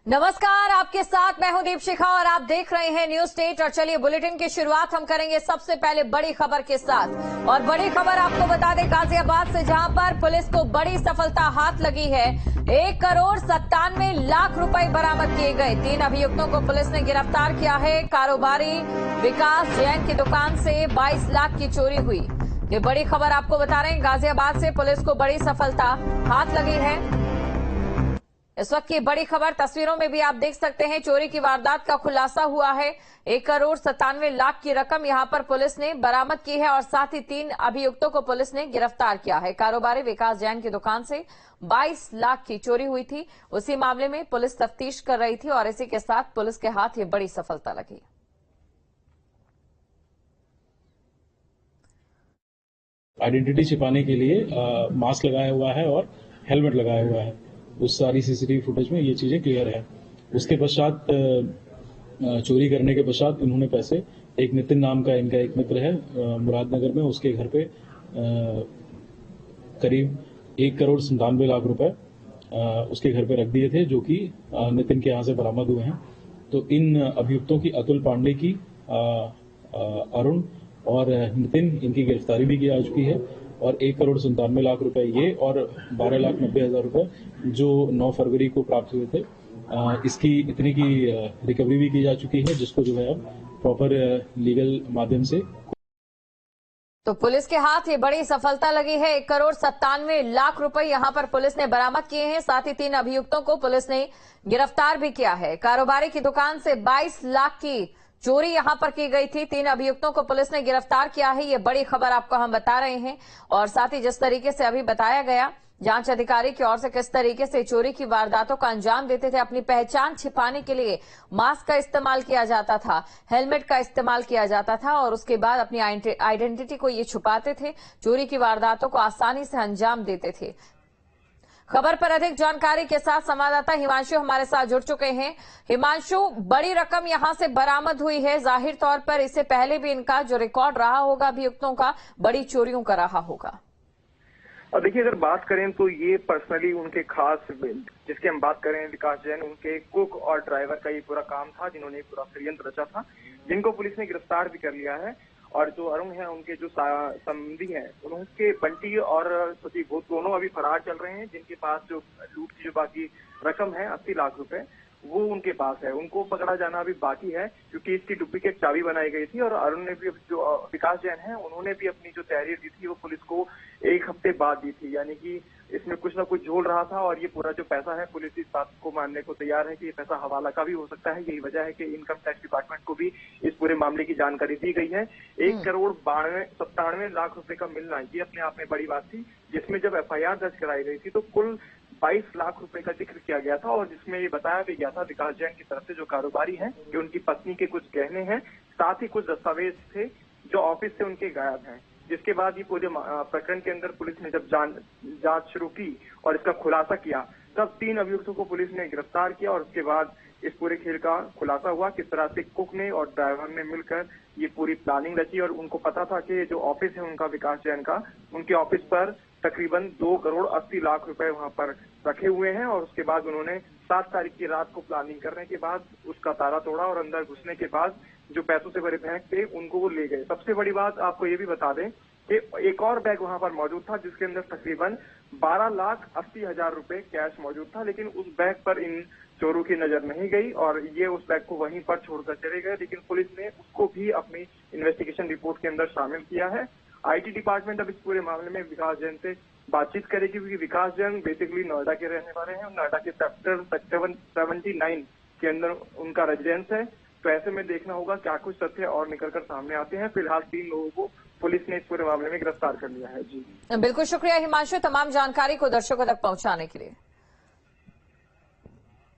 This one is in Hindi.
नमस्कार, आपके साथ मैं हूं दीपशिखा और आप देख रहे हैं न्यूज स्टेट। और चलिए बुलेटिन की शुरुआत हम करेंगे सबसे पहले बड़ी खबर के साथ। और बड़ी खबर आपको बता दें गाजियाबाद से, जहां पर पुलिस को बड़ी सफलता हाथ लगी है। 1,97,00,000 रुपए बरामद किए गए। 3 अभियुक्तों को पुलिस ने गिरफ्तार किया है। कारोबारी विकास जैन की दुकान से 22 लाख की चोरी हुई। ये बड़ी खबर आपको बता रहे हैं, गाजियाबाद से पुलिस को बड़ी सफलता हाथ लगी है। इस वक्त की बड़ी खबर तस्वीरों में भी आप देख सकते हैं। चोरी की वारदात का खुलासा हुआ है। 1,97,00,000 की रकम यहां पर पुलिस ने बरामद की है और साथ ही 3 अभियुक्तों को पुलिस ने गिरफ्तार किया है। कारोबारी विकास जैन की दुकान से 22 लाख की चोरी हुई थी। उसी मामले में पुलिस तफ्तीश कर रही थी और इसी के साथ पुलिस के हाथ ये बड़ी सफलता लगी। आइडेंटिटी छिपाने के लिए मास्क लगाया हुआ है और हेलमेट लगाया हुआ है। उस सारी सीसीटीवी फुटेज में ये चीजें क्लियर है। उसके पश्चात चोरी करने के पश्चात इन्होंने पैसे, एक नितिन नाम का इनका एक मित्र है मुरादनगर में, उसके घर पे करीब 1,97,00,000 रुपए उसके घर पे रख दिए थे, जो कि नितिन के यहाँ से बरामद हुए हैं। तो इन अभियुक्तों की अतुल पांडे की, अरुण और नितिन, इनकी गिरफ्तारी भी की जा चुकी है। और 1,97,00,000 रुपए ये और 12,90,000 रुपए जो 9 फरवरी को प्राप्त हुए थे, इसकी इतनी की रिकवरी भी की जा चुकी है, जिसको जो है अब प्रॉपर लीगल माध्यम से। तो पुलिस के हाथ ये बड़ी सफलता लगी है। 1,97,00,000 रुपए यहां पर पुलिस ने बरामद किए हैं। साथ ही 3 अभियुक्तों को पुलिस ने गिरफ्तार भी किया है। कारोबारी की दुकान से 22 लाख की चोरी यहां पर की गई थी। 3 अभियुक्तों को पुलिस ने गिरफ्तार किया है। ये बड़ी खबर आपको हम बता रहे हैं। और साथ ही जिस तरीके से अभी बताया गया, जांच अधिकारी की ओर से किस तरीके से चोरी की वारदातों का अंजाम देते थे। अपनी पहचान छिपाने के लिए मास्क का इस्तेमाल किया जाता था, हेलमेट का इस्तेमाल किया जाता था और उसके बाद अपनी आइडेंटिटी को ये छुपाते थे। चोरी की वारदातों को आसानी से अंजाम देते थे। खबर पर अधिक जानकारी के साथ संवाददाता हिमांशु हमारे साथ जुड़ चुके हैं। हिमांशु, बड़ी रकम यहां से बरामद हुई है। जाहिर तौर पर इससे पहले भी इनका जो रिकॉर्ड रहा होगा अभियुक्तों का, बड़ी चोरियों का रहा होगा। और देखिए, अगर बात करें तो ये पर्सनली उनके खास, जिसकी हम बात करें विकास जैन, उनके कुक और ड्राइवर का ये पूरा काम था, जिन्होंने पूरा षड्यंत्र रचा था, जिनको पुलिस ने गिरफ्तार भी कर लिया है। और जो अरुण है, उनके जो संबंधी हैं, उनके बंटी और सची भूत दोनों अभी फरार चल रहे हैं। जिनके पास जो लूट की जो बाकी रकम है 80 लाख रुपए, वो उनके पास है। उनको पकड़ा जाना अभी बाकी है, क्योंकि इसकी डुप्लीकेट चाबी बनाई गई थी। और अरुण ने भी, जो विकास जैन है, उन्होंने भी अपनी जो तहरीर दी थी वो पुलिस को 1 हफ्ते बाद दी थी। यानी कि इसमें कुछ ना कुछ झोल रहा था। और ये पूरा जो पैसा है, पुलिस इस बात को मानने को तैयार है कि ये पैसा हवाला का भी हो सकता है। यही वजह है कि इनकम टैक्स डिपार्टमेंट को भी इस पूरे मामले की जानकारी दी गई है। 1,97,00,000 रुपए का मिलना, ये अपने आप में बड़ी बात थी। जिसमें जब FIR दर्ज कराई गई थी तो कुल 22 लाख रुपए का जिक्र किया गया था। और जिसमें ये बताया भी गया था विकास जैन की तरफ से, जो कारोबारी हैं, कि उनकी पत्नी के कुछ गहने हैं, साथ ही कुछ दस्तावेज थे जो ऑफिस से उनके गायब हैं। जिसके बाद ये पूरे प्रकरण के अंदर पुलिस ने जब जांच शुरू की और इसका खुलासा किया, तब 3 अभियुक्तों को पुलिस ने गिरफ्तार किया। और उसके बाद इस पूरे खेल का खुलासा हुआ, किस तरह से कुक ने और ड्राइवर ने मिलकर ये पूरी प्लानिंग रची। और उनको पता था कि जो ऑफिस है उनका, विकास जैन का, उनके ऑफिस पर तकरीबन 2,80,00,000 रुपए वहां पर रखे हुए हैं। और उसके बाद उन्होंने 7 तारीख की रात को प्लानिंग करने के बाद उसका ताला तोड़ा और अंदर घुसने के बाद जो पैसों से भरे बैग थे उनको वो ले गए। सबसे बड़ी बात आपको ये भी बता दें कि एक और बैग वहां पर मौजूद था, जिसके अंदर तकरीबन 12,80,000 रुपए कैश मौजूद था। लेकिन उस बैग पर इन चोरों की नजर नहीं गई और ये उस बैग को वहीं पर छोड़कर चले गए। लेकिन पुलिस ने उसको भी अपनी इन्वेस्टिगेशन रिपोर्ट के अंदर शामिल किया है। IT डिपार्टमेंट अब इस पूरे मामले में विकास जैन से बातचीत करेगी, क्योंकि विकास जैन बेसिकली नोएडा के रहने वाले हैं। नोएडा के सेक्टर 79 के अंदर उनका रेजिडेंस है। तो ऐसे में देखना होगा क्या कुछ तथ्य और निकलकर सामने आते हैं। फिलहाल 3 लोगों को पुलिस ने इस पूरे मामले में गिरफ्तार कर लिया है। जी बिल्कुल, शुक्रिया हिमांशु, तमाम जानकारी को दर्शकों तक पहुंचाने के लिए।